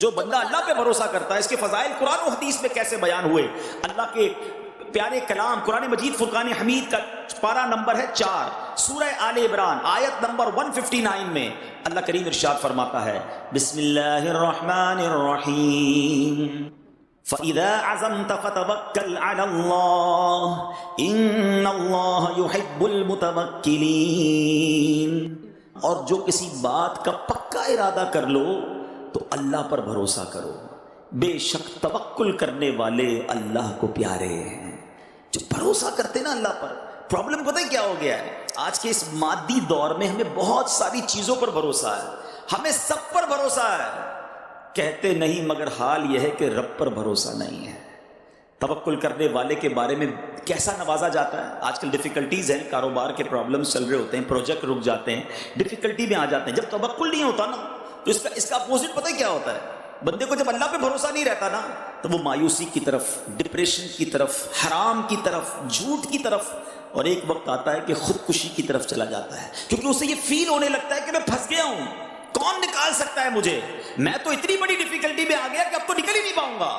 جو بندہ اللہ پہ بھروسہ کرتا ہے، اس کے فضائل قرآن و حدیث میں کیسے بیان ہوئے۔ اللہ کے پیارے کلام قرآن مجید فرقان حمید کا پارہ نمبر ہے 4 سورہ آل عمران آیت نمبر 159 میں اللہ کریم ارشاد فرماتا ہے، بسم اللہ الرحمن الرحیم، فَإِذَا عَزَمْتَ فَتَوَكَّلْ عَلَى اللَّهِ إِنَّ اللَّهَ يُحِبُّ الْمُتَوَكِّلِينَ، اور جو کسی بات کا پکا ارادہ کر لو تو اللہ پر بھروسہ کرو، بے شک توکل کرنے والے اللہ کو پیارے ہیں۔ جو بھروسہ کرتے نا اللہ پر، پرابلم پتہ ہے کیا ہو گیا ہے؟ آج کے اس مادی دور میں ہمیں بہت ساری چیزوں پر بھروسہ ہے، ہمیں سب پر بھروسہ ہے، کہتے نہیں مگر حال یہ ہے کہ رب پر بھروسہ نہیں ہے۔ توکل کرنے والے کے بارے میں کیسا نوازا جاتا ہے۔ آج کل ڈیفیکلٹیز ہیں، کاروبار کے پرابلمز چل رہے ہوتے ہیں، پروجیکٹ رک جاتے ہیں، ڈیفیکلٹی میں آ جاتے ہیں۔ جب توکل نہیں ہوتا نا تو اس کا اپوزٹ پتہ ہے کیا ہوتا ہے؟ بندے کو جب اللہ پہ بھروسہ نہیں رہتا نا تو وہ مایوسی کی طرف، ڈپریشن کی طرف، حرام کی طرف، جھوٹ کی طرف، اور ایک وقت آتا ہے کہ خودکشی کی طرف چلا جاتا ہے، کیونکہ اسے یہ فیل ہونے لگتا ہے کہ میں پھنس گیا ہوں، کون نکال سکتا ہے مجھے، میں تو اتنی بڑی ڈیفیکلٹی میں آ گیا کہ اب تو نکل ہی نہیں پاؤں گا۔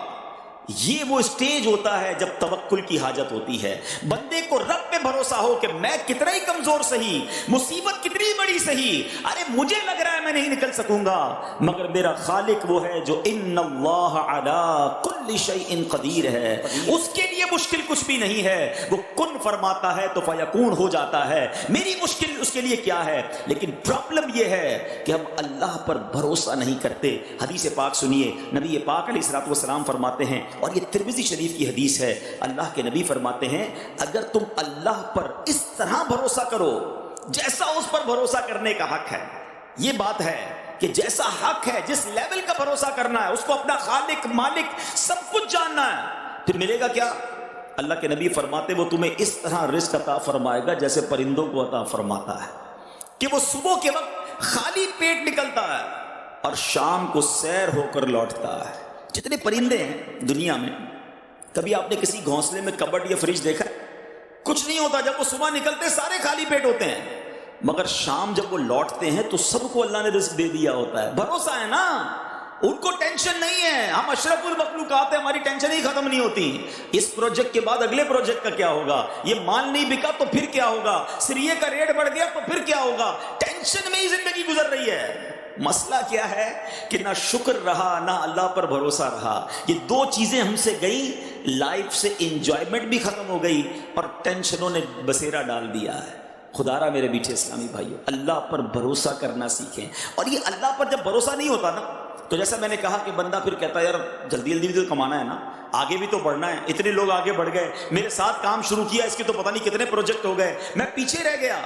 یہ وہ اسٹیج ہوتا ہے جب توکل کی حاجت ہوتی ہے۔ بندے کو رب پہ بھروسہ ہو کہ میں کتنا ہی کمزور سہی، مصیبت کتنی بڑی سہی، ارے مجھے لگ رہا ہے میں نہیں نکل سکوں گا، مگر میرا خالق وہ ہے جو ان اللہ علی کل شیء قدیر ہے، اس کے لیے مشکل کچھ بھی نہیں ہے، وہ کن فرماتا ہے تو فیکون ہو جاتا ہے، میری مشکل اس کے لیے کیا ہے۔ لیکن پرابلم یہ ہے کہ ہم اللہ پر بھروسہ نہیں کرتے۔ حدیث پاک سنیے، نبی پاک علیہ الصلوۃ والسلام فرماتے ہیں، اور یہ ترمذی شریف کی حدیث ہے، اللہ کے نبی فرماتے ہیں، اگر تم اللہ پر اس طرح بھروسہ کرو جیسا اس پر بھروسہ کرنے کا حق ہے، یہ بات ہے کہ جیسا حق ہے، جس لیول کا بھروسہ کرنا ہے، اس کو اپنا خالق مالک سب کچھ جاننا ہے، پھر ملے گا کیا؟ اللہ کے نبی فرماتے وہ تمہیں اس طرح رزق عطا فرمائے گا جیسے پرندوں کو عطا فرماتا ہے، کہ وہ صبح کے وقت خالی پیٹ نکلتا ہے اور شام کو سیر ہو کر لوٹتا ہے۔ جتنے پرندے ہیں دنیا میں، کبھی آپ نے کسی گھونسلے میں کبڈ یا فریج دیکھا ہے؟ کچھ نہیں ہوتا، جب وہ صبح نکلتے سارے خالی پیٹ ہوتے ہیں، مگر شام جب وہ لوٹتے ہیں تو سب کو اللہ نے رزق دے دیا ہوتا ہے۔ بھروسہ ہے نا، ان کو ٹینشن نہیں ہے، ہم اشرف المخلوقات ہیں، ہماری ٹینشن ہی ختم نہیں ہوتی، اس پروجیکٹ کے بعد اگلے پروجیکٹ کا کیا ہوگا، یہ مال نہیں بکا تو پھر کیا ہوگا، سریے کا ریٹ بڑھ گیا تو پھر کیا ہوگا، ٹینشن میں ہی زندگی گزر رہی ہے۔ مسئلہ کیا ہے کہ نہ شکر رہا نہ اللہ پر بھروسہ رہا، یہ دو چیزیں ہم سے گئیں، لائف سے انجوائمنٹ بھی ختم ہو گئی اور ٹینشنوں نے بسیرا ڈال دیا ہے۔ خدا را میرے میٹھے اسلامی بھائیو، اللہ پر بھروسہ کرنا سیکھیں۔ اور یہ اللہ پر جب بھروسہ نہیں ہوتا نا تو جیسا میں نے کہا کہ بندہ پھر کہتا ہے یار جلدی جلدی بھی تو کمانا ہے نا، آگے بھی تو بڑھنا ہے، اتنے لوگ آگے بڑھ گئے، میرے ساتھ کام شروع کیا، اس کے تو پتہ نہیں کتنے پروجیکٹ ہو گئے، میں پیچھے رہ گیا۔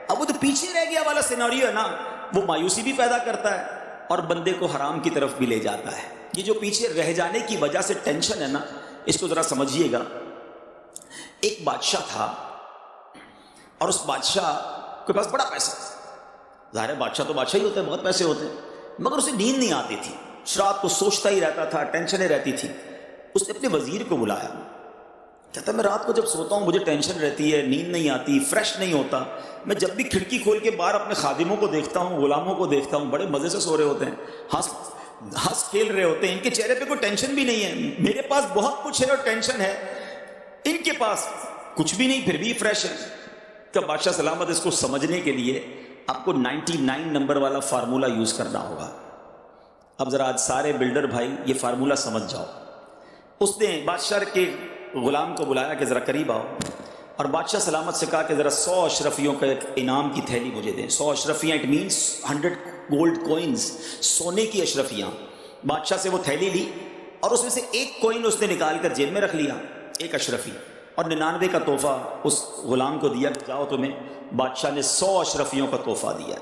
اب وہ تو پیچھے رہ گیا والا سیناریو ہے نا، وہ مایوسی بھی پیدا کرتا ہے اور بندے کو حرام کی طرف بھی لے جاتا ہے۔ یہ جو پیچھے رہ جانے کی وجہ سے ٹینشن ہے نا، اس کو ذرا سمجھیے گا۔ ایک بادشاہ تھا اور اس بادشاہ کے پاس بڑا پیسہ تھا، ظاہر ہے بادشاہ تو بادشاہ ہی ہوتے ہیں، بہت پیسے ہوتے ہیں، مگر اسے نیند نہیں آتی تھی، رات کو سوچتا ہی رہتا تھا، ٹینشنیں رہتی تھی۔ اس نے اپنے وزیر کو بلایا، کہتا میں رات کو جب سوتا ہوں مجھے ٹینشن رہتی ہے، نیند نہیں آتی، فریش نہیں ہوتا، میں جب بھی کھڑکی کھول کے باہر اپنے خادموں کو دیکھتا ہوں، غلاموں کو دیکھتا ہوں، بڑے مزے سے سو رہے ہوتے ہیں، ہنس کھیل رہے ہوتے ہیں، ان کے چہرے پہ کوئی ٹینشن بھی نہیں ہے، میرے پاس بہت کچھ ہے اور ٹینشن ہے، ان کے پاس کچھ بھی نہیں پھر بھی فریش ہے۔ کہ بادشاہ سلامت، اس کو سمجھنے کے لیے آپ کو 99 نمبر والا فارمولہ یوز کرنا ہوگا۔ اب ذرا آج سارے بلڈر بھائی یہ فارمولہ سمجھ جاؤ۔ اس نے بادشاہ کے غلام کو بلایا کہ ذرا قریب آؤ، اور بادشاہ سلامت سے کہا کہ ذرا 100 اشرفیوں کا ایک انعام کی تھیلی مجھے دیں۔ 100 اشرفیاں، اٹ مینس 100 گولڈ کوئنز، سونے کی اشرفیاں۔ بادشاہ سے وہ تھیلی لی اور اس میں سے ایک کوئن اس نے نکال کر جیب میں رکھ لیا، ایک اشرفی، اور 99 کا تحفہ اس غلام کو دیا کہ جاؤ تمہیں بادشاہ نے 100 اشرفیوں کا تحفہ دیا۔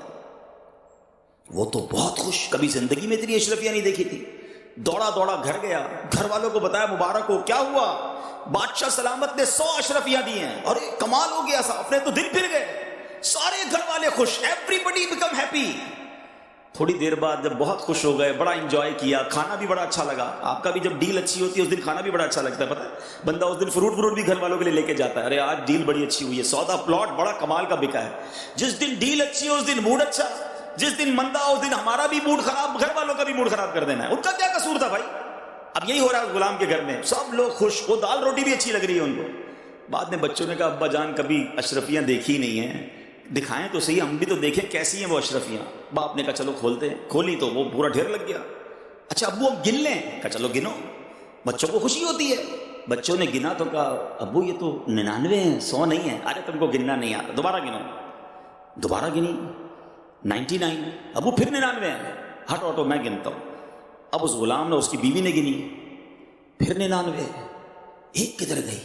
وہ تو بہت خوش، کبھی زندگی میں اتنی اشرفیاں نہیں دیکھی تھی، دوڑا دوڑا گھر گیا، گھر والوں کو بتایا مبارک ہو، کیا ہوا؟ بادشاہ سلامت نے 100 اشرفیاں دی ہیں، اور کمال ہو گیا صاحب، اپنے تو دن پھر گئے، سارے گھر والے خوش، ایوری بڈی بیکم ہیپی۔ تھوڑی دیر بعد جب بہت خوش ہو گئے، بڑا انجوائے کیا، کھانا بھی بڑا اچھا لگا۔ آپ کا بھی جب ڈیل اچھی ہوتی ہے اس دن کھانا بھی بڑا اچھا لگتا ہے، پتہ ہے بندہ اس دن فروٹ بھی گھر والوں کے لیے لے کے جاتا ہے، ارے آج ڈیل بڑی اچھی ہوئی ہے، سودا پلاٹ بڑا کمال کا بکا ہے۔ جس دن ڈیل اچھی ہو اس دن موڈ اچھا، جس دن مندہ اس دن ہمارا بھی موڈ خراب، گھر والوں کا بھی موڈ خراب کر دینا ہے. ان کا کیا قصور تھا بھائی؟ اب یہی ہو رہا ہے غلام کے گھر میں، سب لوگ خوش، وہ دال روٹی بھی اچھی لگ رہی ہے ان کو. بعد میں بچوں نے کہا ابا جان کبھی اشرفیاں دیکھی نہیں ہیں، دکھائیں تو صحیح، ہم بھی تو دیکھیں کیسی ہیں وہ اشرفیاں. باپ نے کہا چلو کھولتے ہیں. کھولی تو وہ پورا ڈھیر لگ گیا. اچھا ابو اب گن لیں؟ کہا چلو گنو. بچوں کو خوشی ہوتی ہے. بچوں نے گنا تو کہا ابو یہ تو 99 ہیں، 100 نہیں ہیں. ارے تم کو گننا نہیں آتا، دوبارہ گنو. دوبارہ گنی 99. ابو پھر 99 ہیں. ہٹ آٹو میں گنتا ہوں. اب اس غلام نے، اس کی بیوی نے گنی، پھر 99. ایک کدھر گئی؟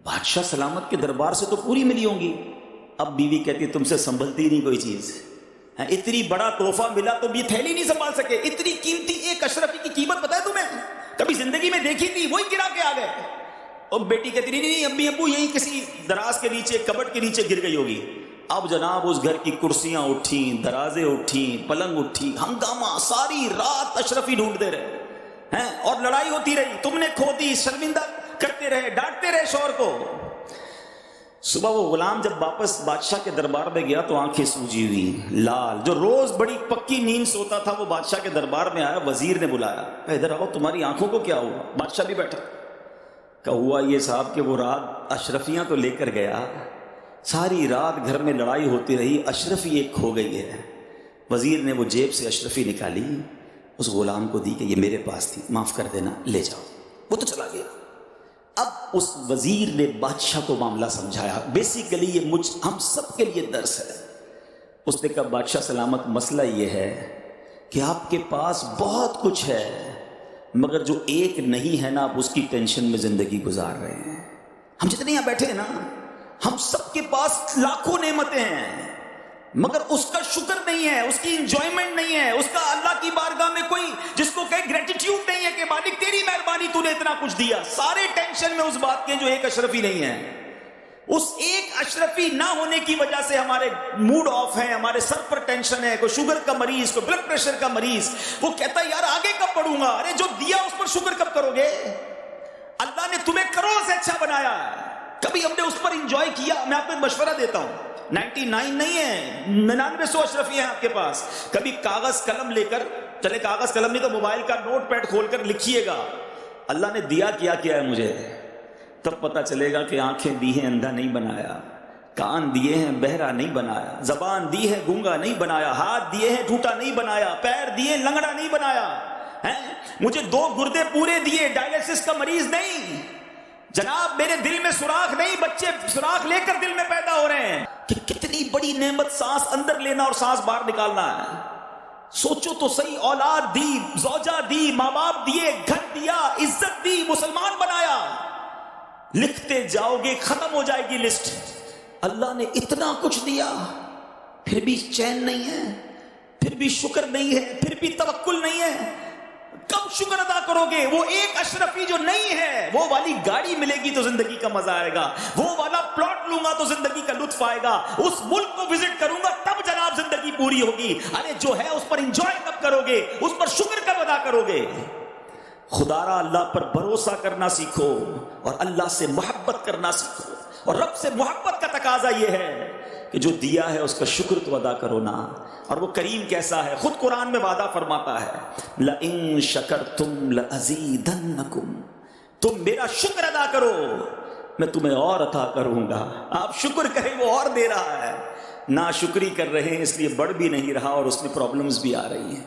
بادشاہ سلامت کے دربار سے تو پوری ملی ہوں گی. اب بیوی کہتی تم سے سنبھلتی نہیں کوئی چیز. اتنی بڑا تحفہ ملا تو بھی تھیلی نہیں سنبھال سکے. اتنی قیمتی ایک اشرفی کی قیمت پتہ ہے تمہیں؟ کبھی زندگی میں دیکھی تھی؟ وہی گرا کے آ گئے. اور بیٹی کہتی نہیں امی ابو یہی کسی دراز کے نیچے، کبٹ کے نیچے گر گئی ہوگی. اب جناب اس گھر کی کرسیاں اٹھیں، درازیں اٹھیں، پلنگ اٹھی، ہنگامہ. ساری رات اشرفی ڈھونڈتے رہے اور لڑائی ہوتی رہی. تم نے کھو دی، شرمندہ کرتے رہے، ڈانٹتے رہے شوہر کو. صبح وہ غلام جب واپس بادشاہ کے دربار میں گیا تو آنکھیں سوجی ہوئی، لال. جو روز بڑی پکی نیند سوتا تھا وہ بادشاہ کے دربار میں آیا. وزیر نے بلایا، ادھر آؤ، تمہاری آنکھوں کو کیا ہوا؟ بادشاہ بھی بیٹھا. کہ ہوا یہ صاحب کہ وہ رات اشرفیاں تو لے کر گیا، ساری رات گھر میں لڑائی ہوتی رہی، اشرفی ایک کھو گئی ہے. وزیر نے وہ جیب سے اشرفی نکالی، اس غلام کو دی کہ یہ میرے پاس تھی، معاف کر دینا، لے جاؤ. وہ تو چلا گیا. اب اس وزیر نے بادشاہ کو معاملہ سمجھایا. بیسیکلی یہ ہم سب کے لیے درس ہے. اس نے کہا بادشاہ سلامت مسئلہ یہ ہے کہ آپ کے پاس بہت کچھ ہے، مگر جو ایک نہیں ہے نا، آپ اس کی ٹینشن میں زندگی گزار رہے ہیں. ہم جتنے یہاں بیٹھے ہیں نا، ہم سب کے پاس لاکھوں نعمتیں ہیں، مگر اس کا شکر نہیں ہے، اس کی انجوائمنٹ نہیں ہے، اس کا اللہ کی بارگاہ میں کوئی جس کو کہے گریٹیٹیوڈ نہیں ہے کہ مالک تیری مہربانی تو نے اتنا کچھ دیا. سارے ٹینشن میں اس بات کے جو ایک اشرفی نہیں ہے. اس ایک اشرفی نہ ہونے کی وجہ سے ہمارے موڈ آف ہے، ہمارے سر پر ٹینشن ہے. کوئی شوگر کا مریض، کوئی بلڈ پریشر کا مریض، وہ کہتا ہے یار آگے کب بڑھوں گا. ارے جو دیا اس پر شکر کب کرو گے؟ اللہ نے تمہیں کروڑ سے اچھا بنایا ہے، کبھی ہم نے اس پر انجوائے کیا؟ میں آپ کو ایک مشورہ دیتا ہوں، 99 نہیں ہے، 99 اشرفی ہیں آپ کے پاس. کبھی کاغذ قلم لے کر چلے، کاغذ قلم نہیں تو موبائل کا نوٹ پیڈ کھول کر لکھیے گا اللہ نے دیا کیا کیا ہے مجھے. تب پتہ چلے گا کہ آنکھیں دی ہیں اندھا نہیں بنایا، کان دیے ہیں بہرا نہیں بنایا، زبان دی ہے گونگا نہیں بنایا، ہاتھ دیے ہیں ٹوٹا نہیں بنایا، پیر دیے لنگڑا نہیں بنایا. مجھے 2 گردے پورے دیے، ڈائلیسس کا مریض نہیں جناب. میرے دل میں سوراخ نہیں، بچے سوراخ لے کر دل میں پیدا ہو رہے ہیں. کہ کتنی بڑی نعمت سانس اندر لینا اور سانس باہر نکالنا ہے. سوچو تو صحیح، اولاد دی، زوجہ دی، ماں باپ دیے، گھر دیا، عزت دی، مسلمان بنایا. لکھتے جاؤ گے ختم ہو جائے گی لسٹ. اللہ نے اتنا کچھ دیا، پھر بھی چین نہیں ہے، پھر بھی شکر نہیں ہے، پھر بھی توکل نہیں ہے. کب شکر ادا کرو گے؟ وہ ایک اشرفی جو نہیں ہے، وہ والی گاڑی ملے گی تو زندگی کا مزہ آئے گا، وہ والا پلاٹ لوں گا تو زندگی کا لطف آئے گا، اس ملک کو وزٹ کروں گا تب جناب زندگی پوری ہوگی. ارے جو ہے اس پر انجوائے کب کرو گے؟ اس پر شکر کب ادا کرو گے؟ خدا را اللہ پر بھروسہ کرنا سیکھو اور اللہ سے محبت کرنا سیکھو. اور رب سے محبت کا تقاضا یہ ہے کہ جو دیا ہے اس کا شکر تو ادا کرو نا. اور وہ کریم کیسا ہے، خود قرآن میں وعدہ فرماتا ہے لَإِن شَكَرْتُمْ لَأَزِيدَنَّكُمْ، تم میرا شکر ادا کرو میں تمہیں اور عطا کروں گا. آپ شکر کریں وہ اور دے رہا ہے، نا شکری کر رہے ہیں اس لیے بڑھ بھی نہیں رہا اور اس میں پرابلمز بھی آ رہی ہیں.